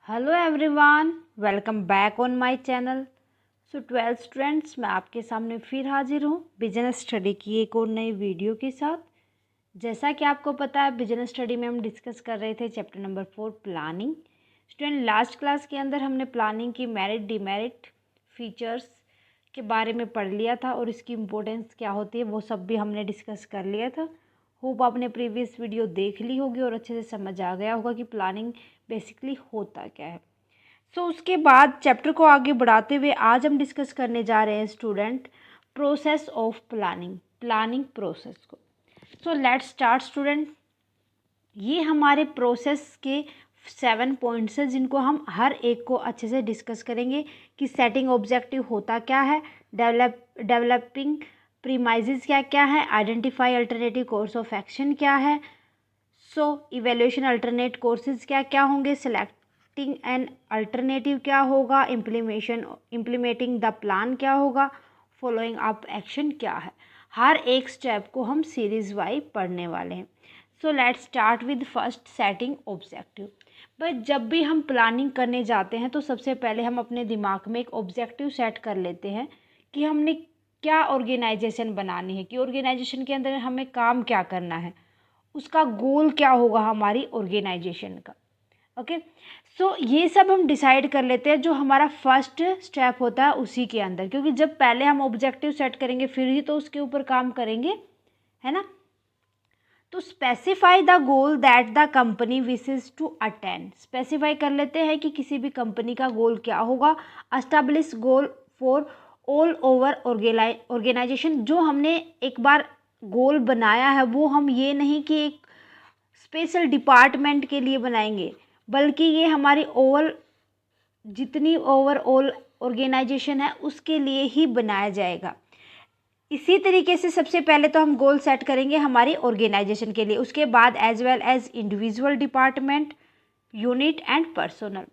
Hello everyone, welcome back on my channel. So 12th students, मैं आपके सामने फिर हाजिर हूँ बिजनेस स्टडी की एक और नई वीडियो के साथ। जैसा कि आपको पता है, बिजनेस स्टडी में हम डिस्कस कर रहे थे chapter number 4 planning. Student, last class के अंदर हमने प्लानिंग की मेरिट डिमेरिट फीचर्स के बारे में पढ़ लिया था और इसकी इम्पोर्टेंस क्या होती है वो सब भी हमने डिस्कस कर लिया था। होप आपने प्रीवियस वीडियो देख ली होगी और अच्छे से समझ आ गया होगा कि प्लानिंग बेसिकली होता क्या है। उसके बाद चैप्टर को आगे बढ़ाते हुए आज हम डिस्कस करने जा रहे हैं student process of planning process को। Let's start student. ये हमारे प्रोसेस के 7 पॉइंट्स हैं जिनको हम हर एक को अच्छे से डिस्कस करेंगे कि सेटिंग ऑब्जेक्टिव होता क्या है, डेवलपिंग प्रीमाइजेस क्या क्या है, identify alternative course of action क्या है, इवेल्यूशन अल्टरनेट कोर्सेज क्या क्या होंगे, सेलेक्टिंग एन अल्टरनेटिव क्या होगा, इम्प्लीमेंटिंग द प्लान क्या होगा, फॉलोइंग अप एक्शन क्या है। हर एक स्टेप को हम सीरीज वाइज पढ़ने वाले हैं। Let's start with first, setting objective. But जब भी हम प्लानिंग करने जाते हैं तो सबसे पहले हम अपने दिमाग में एक ऑब्जेक्टिव सेट कर लेते हैं कि हमने क्या ऑर्गेनाइजेशन बनानी है, कि ऑर्गेनाइजेशन के अंदर हमें काम क्या करना है, उसका गोल क्या होगा हमारी ऑर्गेनाइजेशन का। ओके, ये सब हम डिसाइड कर लेते हैं जो हमारा फर्स्ट स्टेप होता है उसी के अंदर, क्योंकि जब पहले हम ऑब्जेक्टिव सेट करेंगे फिर ही तो उसके ऊपर काम करेंगे, है ना। तो specify the goal that the company wishes to attend. Specify कर लेते हैं कि किसी भी कंपनी का गोल क्या होगा। Establish goal for all over organisation. जो हमने एक बार गोल बनाया है वो हम ये नहीं कि एक स्पेशल डिपार्टमेंट के लिए बनाएंगे, बल्कि ये हमारी जितनी ओवरऑल ऑर्गेनाइजेशन है उसके लिए ही बनाया जाएगा। इसी तरीके से सबसे पहले तो हम गोल सेट करेंगे हमारी ऑर्गेनाइजेशन के लिए, उसके बाद as well as individual department, unit and personal.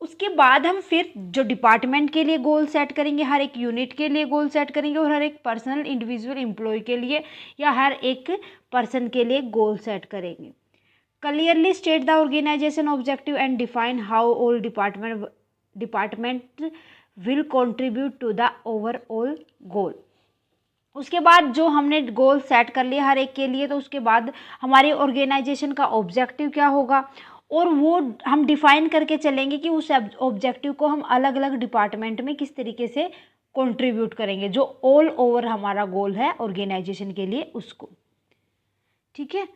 उसके बाद हम फिर जो डिपार्टमेंट के लिए गोल सेट करेंगे, हर एक यूनिट के लिए गोल सेट करेंगे और हर एक पर्सनल इंडिविजुअल एम्प्लॉय के लिए या हर एक पर्सन के लिए गोल सेट करेंगे। Clearly state the organisation objective and define how all department will contribute to the overall goal. उसके बाद जो हमने गोल सेट कर लिया हर एक के लिए, तो उसके बाद हमारी ऑर्गेनाइजेशन का ऑब्जेक्टिव क्या होगा और वो हम डिफाइन करके चलेंगे कि उस ऑब्जेक्टिव को हम अलग अलग डिपार्टमेंट में किस तरीके से कंट्रीब्यूट करेंगे, जो ऑल ओवर हमारा गोल है ऑर्गेनाइजेशन के लिए उसको। ठीक है।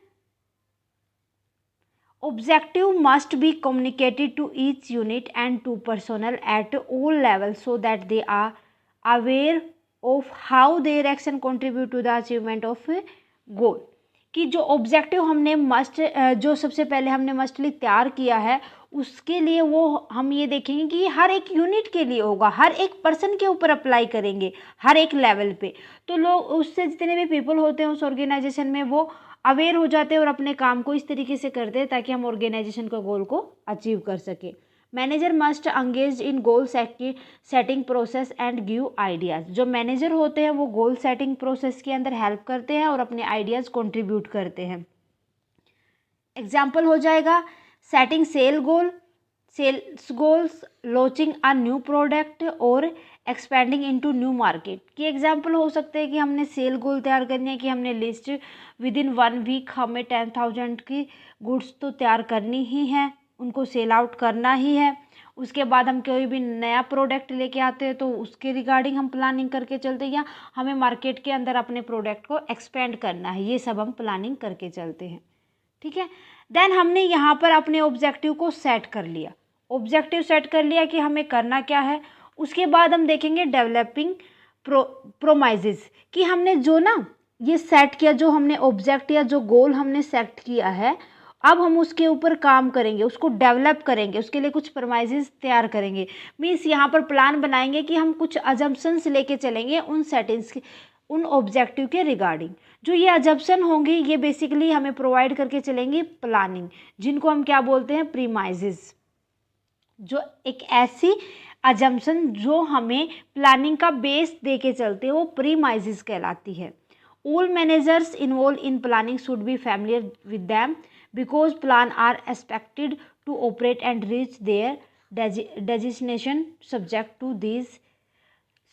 Objective must be communicated to each unit and to personnel at all levels so that they are aware of how their action contribute to the achievement of a goal। कि जो objective हमने जो सबसे पहले हमने मस्टली तैयार किया है उसके लिए वो हम ये देखेंगे कि हर एक यूनिट के लिए होगा, हर एक पर्सन के ऊपर अप्लाई करेंगे हर एक लेवल पे। तो लोग उससे जितने भी पीपल होते हैं उस ऑर्गेनाइजेशन में वो अवेयर हो जाते हैं और अपने काम को इस तरीके से करते हैं ताकि हम ऑर्गेनाइजेशन का गोल को अचीव कर सके। Manager must engage in goal setting process and give ideas. जो मैनेजर होते हैं वो गोल सेटिंग प्रोसेस के अंदर हेल्प करते हैं और अपने आइडियाज़ कंट्रीब्यूट करते हैं। एग्जाम्पल हो जाएगा setting sales goals, launching a new product और एक्सपेंडिंग इनटू न्यू मार्केट। की एग्जाम्पल हो सकते हैं कि हमने सेल गोल तैयार करनी है, कि हमने लिस्ट विद इन 1 वीक हमें 10,000 की गुड्स तो तैयार करनी ही है, उनको सेल आउट करना ही है। उसके बाद हम कोई भी नया प्रोडक्ट लेके आते हैं तो उसके रिगार्डिंग हम प्लानिंग करके चलते हैं, या हमें मार्केट के अंदर अपने प्रोडक्ट को एक्सपेंड करना है, ये सब हम प्लानिंग करके चलते हैं। ठीक है। देन हमने यहाँ पर अपने ऑब्जेक्टिव को सेट कर लिया, ऑब्जेक्टिव सेट कर लिया कि हमें करना क्या है। उसके बाद हम देखेंगे डेवलपिंग प्रोमाइजेस, कि हमने जो ना ये सेट किया, जो हमने ऑब्जेक्ट या जो गोल हमने सेट किया है, अब हम उसके ऊपर काम करेंगे, उसको डेवलप करेंगे, उसके लिए कुछ प्रोमाइजेस तैयार करेंगे। मीन्स यहाँ पर प्लान बनाएंगे कि हम कुछ अजम्पशंस लेके चलेंगे उन सेटिंग्स के, उन ऑब्जेक्टिव के रिगार्डिंग। जो ये अजम्पशन होंगी ये बेसिकली हमें प्रोवाइड करके चलेंगे प्लानिंग, जिनको हम क्या बोलते हैं, प्रीमाइजेस। जो एक ऐसी अजम्पशन जो हमें प्लानिंग का बेस दे के चलते हैं वो प्रीमाइजेस कहलाती है। All managers involve in planning should be familiar with them because plan are expected to operate and reach their designation subject to this.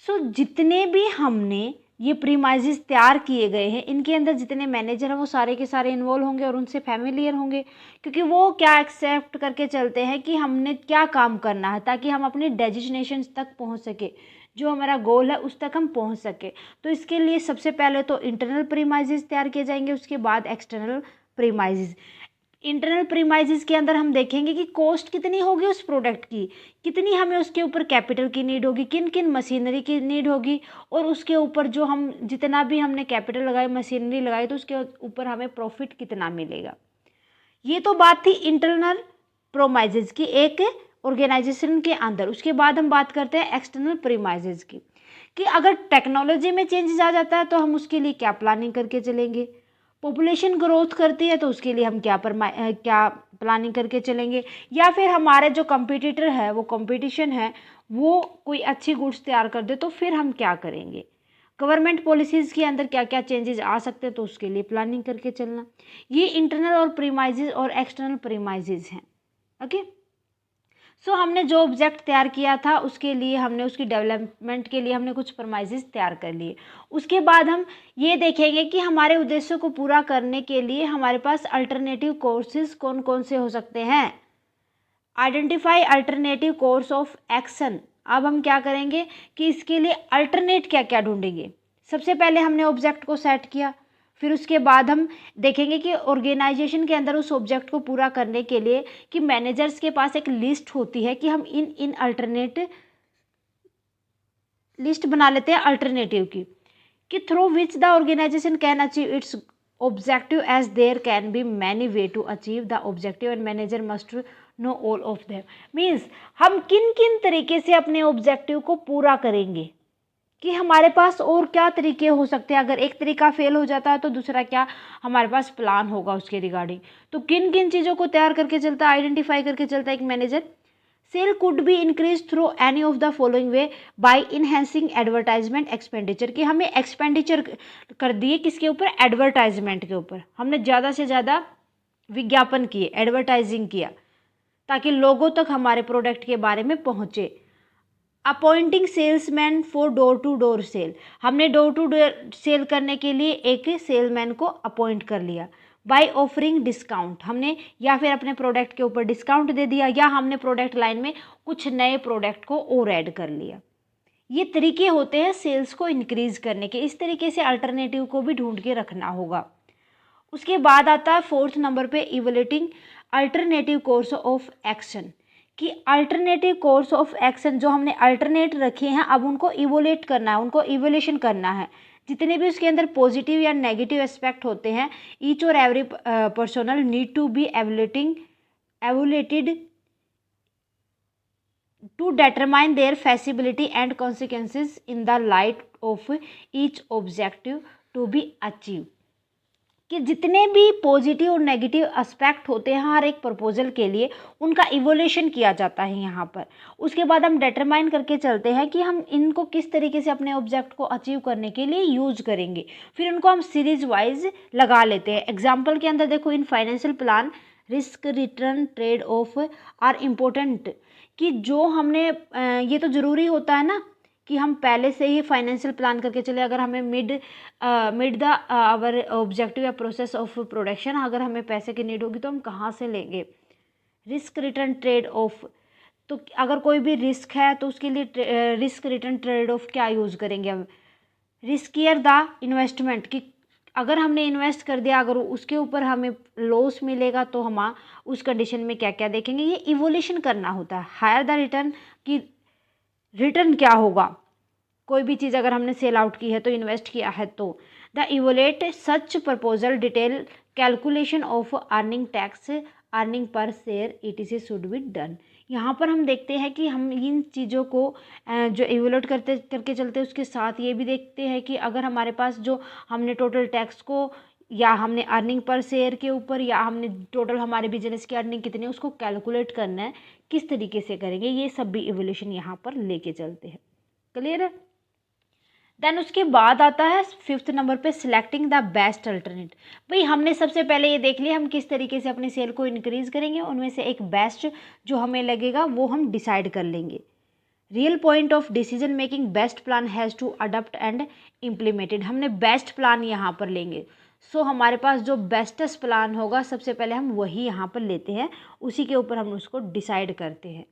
So जितने भी हमने ये प्रीमाइजेस तैयार किए गए हैं, इनके अंदर जितने मैनेजर हैं वो सारे के सारे इन्वॉल्व होंगे और उनसे फैमिलियर होंगे, क्योंकि वो क्या एक्सेप्ट करके चलते हैं कि हमने क्या काम करना है ताकि हम अपनी डेजिग्नेशन तक पहुंच सके, जो हमारा गोल है उस तक हम पहुंच सके। तो इसके लिए सबसे पहले तो इंटरनल प्रीमाइजेस तैयार किए जाएंगे, उसके बाद एक्सटर्नल प्रीमाइजेस। इंटरनल प्रीमाइजेस के अंदर हम देखेंगे कि कॉस्ट कितनी होगी उस प्रोडक्ट की, कितनी हमें उसके ऊपर कैपिटल की नीड होगी, किन किन मशीनरी की नीड होगी, और उसके ऊपर जो हम जितना भी हमने कैपिटल लगाई, मशीनरी लगाई, तो उसके ऊपर हमें प्रॉफिट कितना मिलेगा। ये तो बात थी इंटरनल प्रीमाइजेस की एक ऑर्गेनाइजेशन के अंदर। उसके बाद हम बात करते हैं एक्सटर्नल प्रीमाइजेस की, कि अगर टेक्नोलॉजी में चेंजेस आ जाता है तो हम उसके लिए क्या प्लानिंग करके चलेंगे। पॉपुलेशन ग्रोथ करती है तो उसके लिए हम क्या प्लानिंग करके चलेंगे, या फिर हमारे जो कंपटीटर है, वो कंपटीशन है, वो कोई अच्छी गुड्स तैयार कर दे तो फिर हम क्या करेंगे। गवर्नमेंट पॉलिसीज़ के अंदर क्या क्या चेंजेस आ सकते हैं तो उसके लिए प्लानिंग करके चलना। ये इंटरनल और प्रीमाइजेस और एक्सटर्नल प्रीमाइजेस हैं। ओके, सो हमने जो ऑब्जेक्ट तैयार किया था उसके लिए हमने उसकी डेवलपमेंट के लिए हमने कुछ प्रीमाइजेस तैयार कर लिए। उसके बाद हम ये देखेंगे कि हमारे उद्देश्यों को पूरा करने के लिए हमारे पास अल्टरनेटिव कोर्सेज कौन कौन से हो सकते हैं। Identify alternative course of action. अब हम क्या करेंगे कि इसके लिए अल्टरनेट क्या क्या ढूंढेंगे। सबसे पहले हमने ऑब्जेक्ट को सेट किया, फिर उसके बाद हम देखेंगे कि ऑर्गेनाइजेशन के अंदर उस ऑब्जेक्ट को पूरा करने के लिए कि मैनेजर्स के पास एक लिस्ट होती है कि हम इन अल्टरनेट लिस्ट बना लेते हैं अल्टरनेटिव की, कि through which the organization can achieve its objective as there can be many way to achieve the objective and manager must know all of them. Means हम किन किन तरीके से अपने ऑब्जेक्टिव को पूरा करेंगे, कि हमारे पास और क्या तरीके हो सकते हैं। अगर एक तरीका फेल हो जाता है तो दूसरा क्या हमारे पास प्लान होगा उसके रिगार्डिंग। तो किन किन चीज़ों को तैयार करके चलता है, आइडेंटिफाई करके चलता है एक manager. Sale could be increase through any of the following way by enhancing advertisement expenditure, कि हमें एक्सपेंडिचर कर दिए किसके ऊपर, एडवर्टाइजमेंट के ऊपर। हमने ज़्यादा से ज़्यादा विज्ञापन किए, एडवर्टाइजिंग किया, ताकि लोगों तक हमारे प्रोडक्ट के बारे में पहुँचे। Appointing salesman for door to door sale, हमने डोर टू डोर सेल करने के लिए एक सेलमैन को अपॉइंट कर लिया। बाय ऑफरिंग डिस्काउंट, हमने या फिर अपने प्रोडक्ट के ऊपर डिस्काउंट दे दिया, या हमने प्रोडक्ट लाइन में कुछ नए प्रोडक्ट को और ऐड कर लिया। ये तरीके होते हैं सेल्स को इंक्रीज करने के। इस तरीके से अल्टरनेटिव को भी ढूंढ के रखना होगा। उसके बाद आता है 4th नंबर पे evaluating alternative course of action, कि अल्टरनेटिव कोर्स ऑफ एक्शन जो हमने अल्टरनेट रखे हैं अब उनको इवोलेट करना है, उनको इवोल्यूशन करना है। जितने भी उसके अंदर पॉजिटिव या नेगेटिव एस्पेक्ट होते हैं, ईच और every personal need to be evaluated to determine their feasibility and consequences in the light of each objective to be achieved, कि जितने भी पॉजिटिव और नेगेटिव एस्पेक्ट होते हैं हर एक प्रपोजल के लिए उनका इवोल्यूशन किया जाता है यहाँ पर। उसके बाद हम डिटरमाइन करके चलते हैं कि हम इनको किस तरीके से अपने ऑब्जेक्ट को अचीव करने के लिए यूज करेंगे, फिर उनको हम सीरीज वाइज लगा लेते हैं। एग्जाम्पल के अंदर देखो, in financial plan risk return trade off are important, कि जो हमने ये तो ज़रूरी होता है ना कि हम पहले से ही फाइनेंशियल प्लान करके चले। अगर हमें मिड द आवर ऑब्जेक्टिव या प्रोसेस ऑफ प्रोडक्शन अगर हमें पैसे की नीड होगी तो हम कहाँ से लेंगे। रिस्क रिटर्न ट्रेड ऑफ, तो अगर कोई भी रिस्क है तो उसके लिए रिस्क रिटर्न ट्रेड ऑफ क्या यूज़ करेंगे हम। रिस्कियर द इन्वेस्टमेंट, कि अगर हमने इन्वेस्ट कर दिया अगर उसके ऊपर हमें लॉस मिलेगा तो हम उस कंडीशन में क्या क्या देखेंगे, ये इवोल्यूशन करना होता है। हायर द रिटर्न, की रिटर्न क्या होगा, कोई भी चीज़ अगर हमने सेल आउट की है तो इन्वेस्ट किया है तो। The evaluate such proposal detail calculation of earning tax earning per share ETC should be done. यहाँ पर हम देखते हैं कि हम इन चीज़ों को जो इवोलेट करके चलते हैं उसके साथ ये भी देखते हैं कि अगर हमारे पास जो हमने टोटल टैक्स को या हमने अर्निंग पर शेयर के ऊपर या हमने टोटल हमारे बिजनेस की अर्निंग कितनी है उसको कैलकुलेट करना है, किस तरीके से करेंगे, ये सब भी इवोल्यूशन यहाँ पर लेके चलते हैं। क्लियर है। देन उसके बाद आता है 5th नंबर पे सिलेक्टिंग द बेस्ट अल्टरनेट। भाई हमने सबसे पहले ये देख लिया हम किस तरीके से अपनी सेल को इंक्रीज करेंगे, उनमें से एक बेस्ट जो हमें लगेगा वो हम डिसाइड कर लेंगे। Real point of decision making, best plan has to adopt and implemented. हमने बेस्ट प्लान यहाँ पर लेंगे। सो हमारे पास जो बेस्टेस्ट प्लान होगा सबसे पहले हम वही यहाँ पर लेते हैं, उसी के ऊपर हम उसको डिसाइड करते हैं।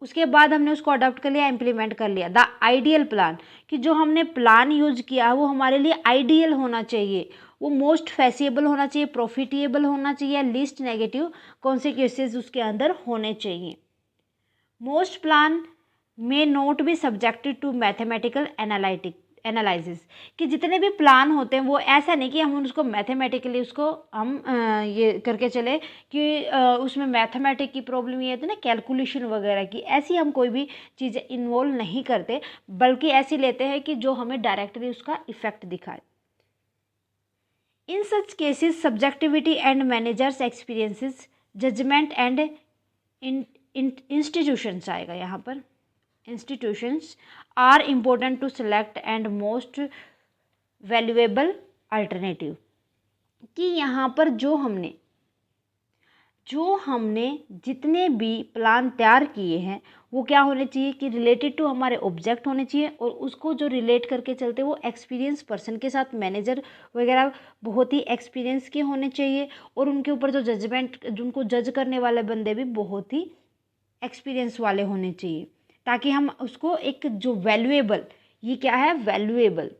उसके बाद हमने उसको अडॉप्ट कर लिया, इम्प्लीमेंट कर लिया। द आइडियल प्लान, कि जो हमने प्लान यूज किया वो हमारे लिए आइडियल होना चाहिए, वो मोस्ट फैसिएबल होना चाहिए, प्रॉफिटेबल होना चाहिए, लीस्ट नेगेटिव कॉन्सिक्वेंसेस उसके अंदर होने चाहिए। Most plan may not be subjected to mathematical analysis, कि जितने भी प्लान होते हैं वो ऐसा नहीं कि हम उसको मैथमेटिकली उसको हम ये करके चले कि उसमें मैथमेटिक की प्रॉब्लम ये होती है ना, कैलकुलेशन वगैरह की, ऐसी हम कोई भी चीज़ें इन्वॉल्व नहीं करते, बल्कि ऐसी लेते हैं कि जो हमें डायरेक्टली उसका इफेक्ट दिखाए। In such cases subjectivity and managers experiences, judgement and institutions आएगा यहाँ पर। Institutions are important to select and most valuable alternative, कि यहाँ पर जो हमने जितने भी प्लान तैयार किए हैं वो क्या होने चाहिए कि रिलेटेड टू हमारे ऑब्जेक्ट होने चाहिए, और उसको जो रिलेट करके चलते वो एक्सपीरियंस पर्सन के साथ, मैनेजर वगैरह बहुत ही एक्सपीरियंस के होने चाहिए, और उनके ऊपर जो जजमेंट, जिनको जज करने वाले बंदे भी बहुत ही एक्सपीरियंस वाले होने चाहिए, ताकि हम उसको एक जो वैल्यूएबल, ये क्या है, वैल्यूएबल,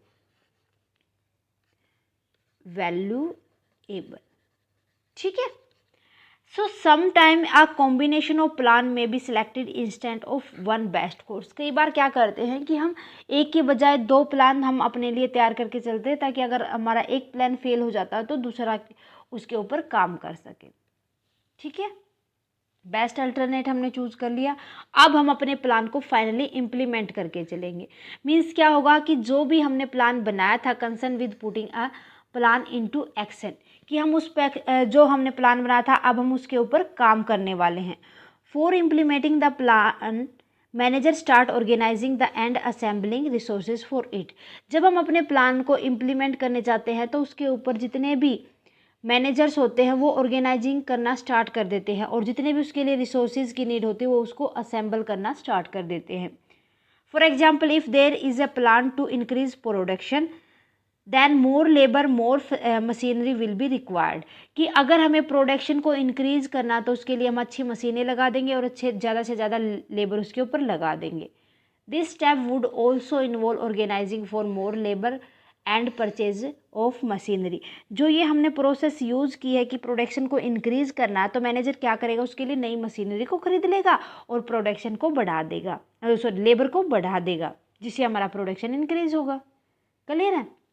ठीक है। So sometime a combination of plan may be selected instant of one best course. कई बार क्या करते हैं कि हम एक के बजाय 2 प्लान हम अपने लिए तैयार करके चलते हैं, ताकि अगर हमारा एक प्लान फेल हो जाता है तो दूसरा उसके ऊपर काम कर सके, ठीक है। बेस्ट अल्टरनेट हमने चूज कर लिया, अब हम अपने प्लान को फाइनली इम्प्लीमेंट करके चलेंगे। मीन्स क्या होगा कि जो भी हमने प्लान बनाया था, concern with putting a plan into action, कि हम उस पे जो हमने प्लान बनाया था अब हम उसके ऊपर काम करने वाले हैं। For implementing the plan manager start organizing the and assembling resources for it. जब हम अपने प्लान को इम्प्लीमेंट करने जाते हैं तो उसके ऊपर जितने भी मैनेजर्स होते हैं वो ऑर्गेनाइजिंग करना स्टार्ट कर देते हैं, और जितने भी उसके लिए रिसोर्सेज की नीड होती है वो उसको असेंबल करना स्टार्ट कर देते हैं। For example, if there is a plan to increase production then more labour more machinery will be required, कि अगर हमें प्रोडक्शन को इंक्रीज करना तो उसके लिए हम अच्छी मशीनें लगा देंगे और ज़्यादा से ज़्यादा लेबर उसके ऊपर लगा देंगे। This step would also involve organizing for more labour and purchase of machinery. जो ये हमने प्रोसेस यूज़ की है कि प्रोडक्शन को इंक्रीज करना है, तो मैनेजर क्या करेगा, उसके लिए नई मशीनरी को खरीद लेगा और प्रोडक्शन को बढ़ा देगा, सॉरी लेबर को बढ़ा देगा, जिससे हमारा प्रोडक्शन इंक्रीज होगा। क्लियर है।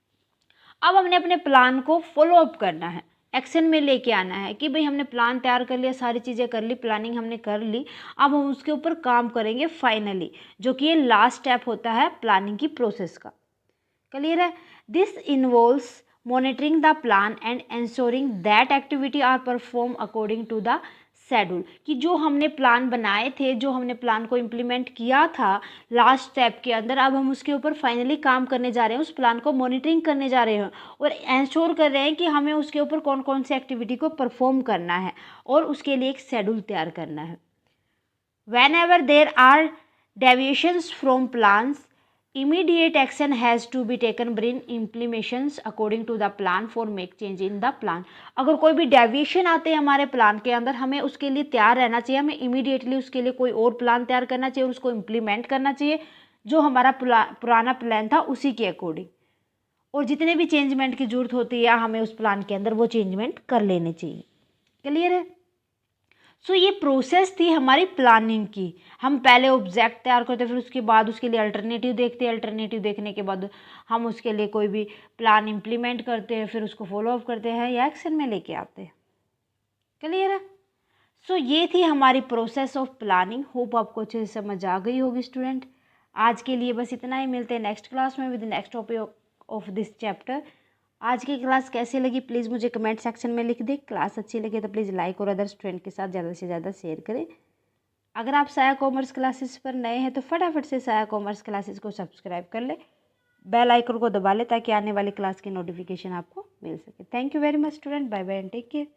अब हमने अपने प्लान को फॉलो अप करना है, एक्शन में लेके आना है कि भाई हमने प्लान तैयार कर लिया, सारी चीज़ें कर ली, प्लानिंग हमने कर ली, अब हम उसके ऊपर काम करेंगे फाइनली, जो कि ये लास्ट स्टेप होता है प्लानिंग की प्रोसेस का। क्लियर है। This involves monitoring the plan and ensuring that activity are perform according to the schedule, कि जो हमने प्लान बनाए थे, जो हमने प्लान को इम्प्लीमेंट किया था लास्ट स्टेप के अंदर, अब हम उसके ऊपर फाइनली काम करने जा रहे हैं, उस प्लान को मॉनिटरिंग करने जा रहे हैं और इंश्योर कर रहे हैं कि हमें उसके ऊपर कौन कौन सी एक्टिविटी को परफॉर्म करना है और उसके लिए एक शेड्यूल तैयार करना है। Whenever there are deviations from plans, immediate action has to be taken bring implementations according to the plan for make change in the plan। अगर कोई भी डेविएशन आते हैं हमारे प्लान के अंदर, हमें उसके लिए तैयार रहना चाहिए, हमें इमीडिएटली उसके लिए कोई और प्लान तैयार करना चाहिए और उसको इम्प्लीमेंट करना चाहिए जो हमारा पुराना प्लान था उसी के अकॉर्डिंग, और जितने भी चेंजमेंट की जरूरत होती है हमें उस प्लान के अंदर वो चेंजमेंट कर लेने चाहिए। क्लियर है। सो ये प्रोसेस थी हमारी प्लानिंग की। हम पहले ऑब्जेक्ट तैयार करते, फिर उसके बाद उसके लिए अल्टरनेटिव देखते हैं, अल्टरनेटिव देखने के बाद हम उसके लिए कोई भी प्लान इम्प्लीमेंट करते हैं, फिर उसको फॉलो अप करते हैं या एक्शन में लेके आते हैं। क्लियर है। सो ये थी हमारी प्रोसेस ऑफ प्लानिंग। होप आपको अच्छे से समझ आ गई होगी स्टूडेंट। आज के लिए बस इतना ही, मिलते हैं नेक्स्ट क्लास में with next topic of this chapter. आज की क्लास कैसे लगी प्लीज़ मुझे कमेंट सेक्शन में लिख दे। क्लास अच्छी लगे तो प्लीज़ लाइक और अदर स्टूडेंट के साथ ज़्यादा से ज़्यादा शेयर करें। अगर आप साया कॉमर्स क्लासेस पर नए हैं तो फटाफट से साया कॉमर्स क्लासेस को सब्सक्राइब कर ले बेल आइकन को दबा लें ताकि आने वाली क्लास की नोटिफिकेशन आपको मिल सके। Thank you very much student, bye bye and take care.